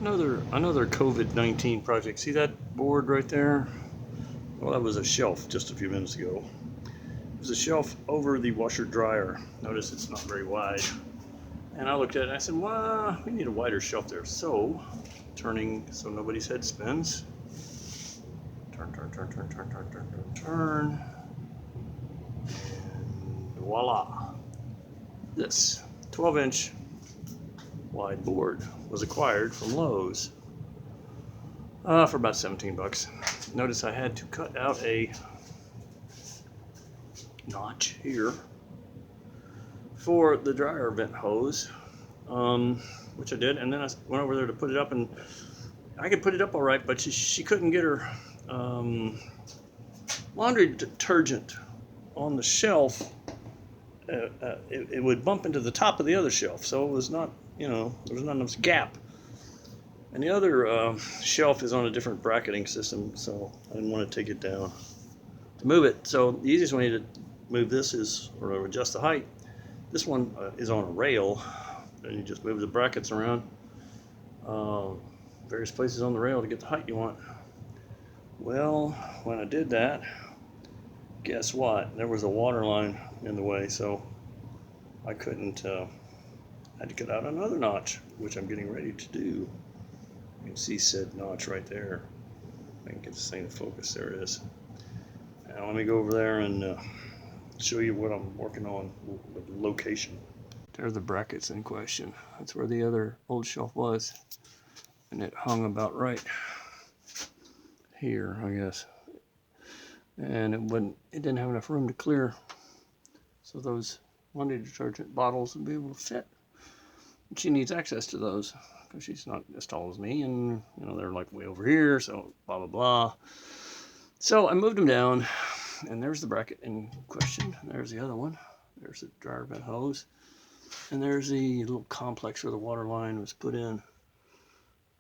Another COVID-19 project. See that board right there? Well, that was a shelf just a few minutes ago. It was a shelf over the washer dryer. Notice it's not very wide. And I looked at it and I said, well, we need a wider shelf there. So, turning so nobody's head spins. Turn. And voila. This 12-inch wide board was acquired from Lowe's for about 17 bucks. Notice I had to cut out a notch here for the dryer vent hose, which I did, and then I went over there to put it up, and I could put it up all right, but she couldn't get her laundry detergent on the shelf. It would bump into the top of the other shelf, so it was not, there was not enough gap. And the other shelf is on a different bracketing system, so I didn't want to take it down to move it. So the easiest way to move this is, or adjust the height. This one is on a rail, and you just move the brackets around various places on the rail to get the height you want. Well, when I did that, guess what? There was a water line in the way, so I couldn't, I had to cut out another notch, which I'm getting ready to do. You can see said notch right there. I can get this thing to focus. There it is. Now let me go over there and show you what I'm working on, the location. There are the brackets in question. That's where the other old shelf was. And it hung about right here, I guess. And it didn't have enough room to clear, so those laundry detergent bottles would be able to fit. And she needs access to those because she's not as tall as me, and they're like way over here, so blah blah blah. So I moved them down, and there's the bracket in question. There's the other one. There's the dryer vent hose, and there's the little complex where the water line was put in.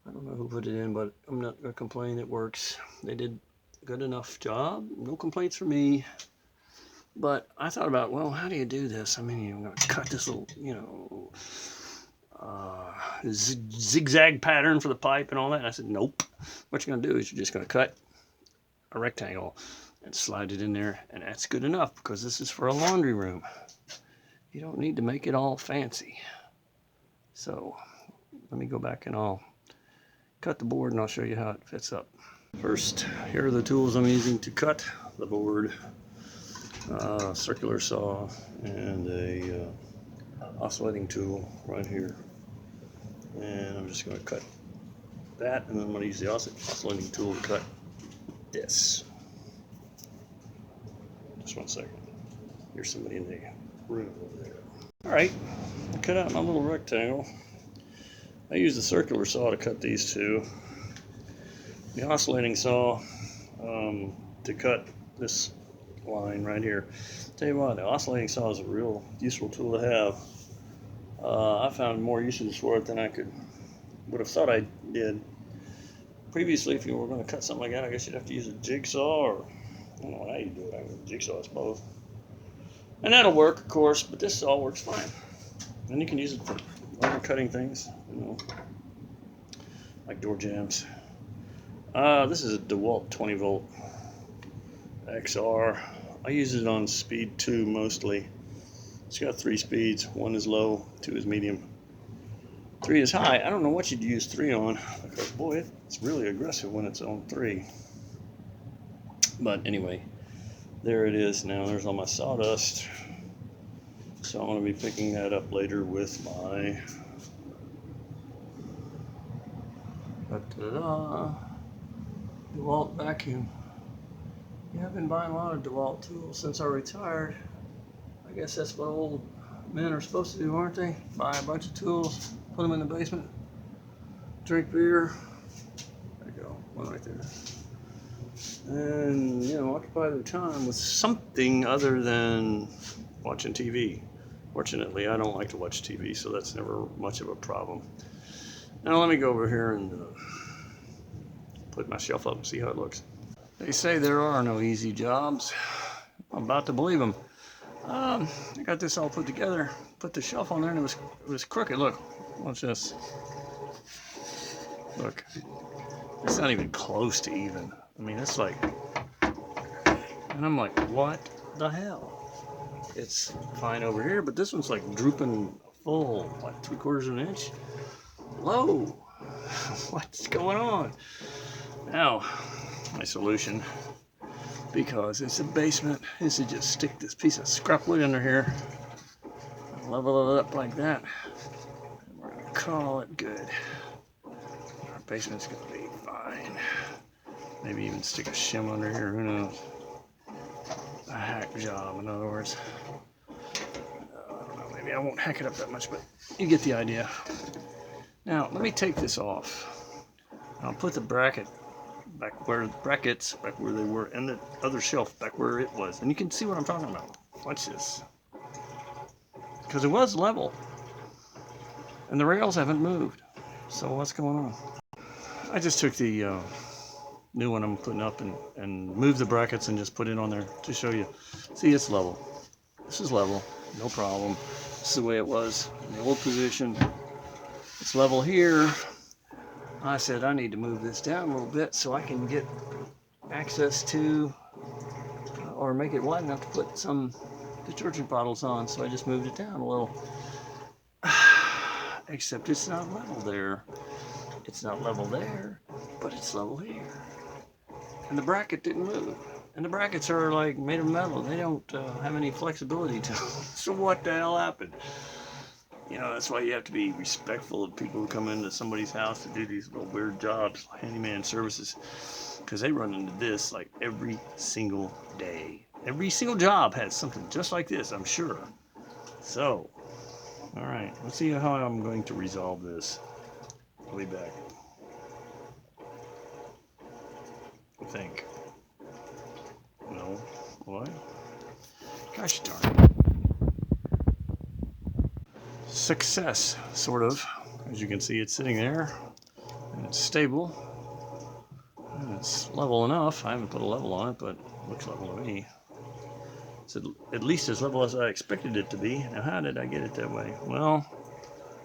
I don't know who put it in, but I'm not gonna complain. It works. They did a good enough job. No complaints from me. But I thought about, well, how do you do this? I mean, you're gonna cut this little, zigzag pattern for the pipe and all that. And I said, nope. What you're gonna do is you're just gonna cut a rectangle and slide it in there, and that's good enough because this is for a laundry room. You don't need to make it all fancy. So let me go back and I'll cut the board and I'll show you how it fits up. First, here are the tools I'm using to cut the board. Circular saw and a oscillating tool right here. And I'm just going to cut that, and then I'm going to use the oscillating tool to cut this. Just 1 second. Here's somebody in the room over there. Alright, I cut out my little rectangle. I use the circular saw to cut these two. The oscillating saw to cut this line right here. Tell you what, the oscillating saw is a real useful tool to have. I found more uses for it than I would have thought I did. Previously, if you were going to cut something like that, I guess you'd have to use a jigsaw, or I don't know how you do it. I mean, jigsaw is both. And that'll work, of course, but this saw works fine. And you can use it for other cutting things, like door jambs. This is a DeWalt 20 volt XR. I use it on speed 2 mostly. It's got 3 speeds. 1 is low, 2 is medium, 3 is high. I don't know what you'd use 3 on, because boy, it's really aggressive when it's on 3. But anyway, there it is. Now there's all my sawdust. So I'm going to be picking that up later with my DeWalt vacuum. Yeah, I've been buying a lot of DeWalt tools since I retired. I guess that's what old men are supposed to do, aren't they? Buy a bunch of tools, put them in the basement, drink beer. There you go, one right there. And, occupy their time with something other than watching TV. Fortunately, I don't like to watch TV, so that's never much of a problem. Now let me go over here and put my shelf up and see how it looks. They say there are no easy jobs. I'm about to believe them. I got this all put together, put the shelf on there, and it was crooked. Look, watch this. Look, it's not even close to even. I mean, it's like, and I'm like, what the hell? It's fine over here, but this one's like drooping full, what, 3/4 of an inch? Low. What's going on? Now, my solution, because it's a basement, is to just stick this piece of scrap wood under here, level it up like that, and we're gonna call it good. Our basement's gonna be fine. Maybe even stick a shim under here, who knows? A hack job, in other words. I don't know, maybe I won't hack it up that much, but you get the idea. Now, let me take this off. I'll put the brackets back where they were, and the other shelf back where it was. And you can see what I'm talking about. Watch this. Because it was level. And the rails haven't moved. So what's going on? I just took the new one I'm putting up and moved the brackets and just put it on there to show you. See, it's level. This is level. No problem. This is the way it was in the old position. It's level here. I said I need to move this down a little bit so I can get access to, or make it wide enough to put some detergent bottles on. So I just moved it down a little. Except it's not level there. It's not level there, but it's level here. And the bracket didn't move. And the brackets are like made of metal. They don't have any flexibility to them. So what the hell happened? You know, that's why you have to be respectful of people who come into somebody's house to do these little weird jobs, handyman services, because they run into this like every single day. Every single job has something just like this, I'm sure. So, all right, let's see how I'm going to resolve this. I'll be back. I think. No. What? Gosh darn it. Success, sort of. As you can see, it's sitting there, and it's stable, and it's level enough. I haven't put a level on it, but it looks level to me. It's at least as level as I expected it to be. Now, how did I get it that way? Well,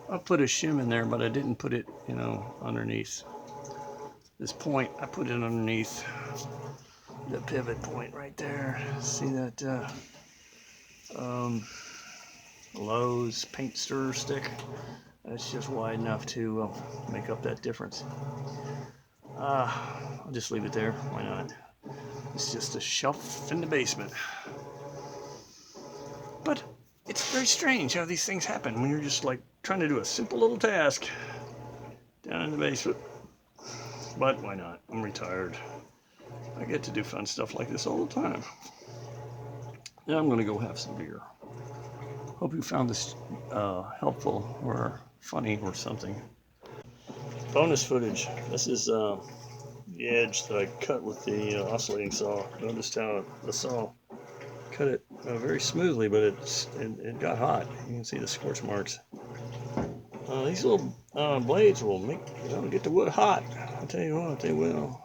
I put a shim in there, but I didn't put it, you know, underneath this point. I put it underneath the pivot point right there. See that Lowe's paint stirrer stick? That's just wide enough to make up that difference. I'll just leave it there. Why not? It's just a shelf in the basement. But it's very strange how these things happen when you're just like trying to do a simple little task down in the basement. But why not? I'm retired. I get to do fun stuff like this all the time. Now I'm going to go have some beer. Hope you found this helpful or funny or something. Bonus footage. This is the edge that I cut with the oscillating saw. Noticed how the saw cut it very smoothly, but it got hot. You can see the scorch marks. These little blades will get the wood hot. I'll tell you what, they will.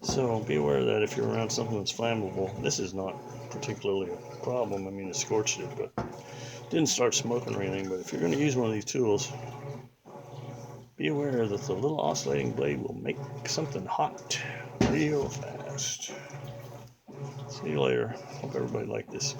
So be aware of that if you're around something that's flammable. This is not particularly a problem. I mean, it scorched it, but it didn't start smoking or anything. But if you're going to use one of these tools, be aware that the little oscillating blade will make something hot real fast. See you later. Hope everybody liked this.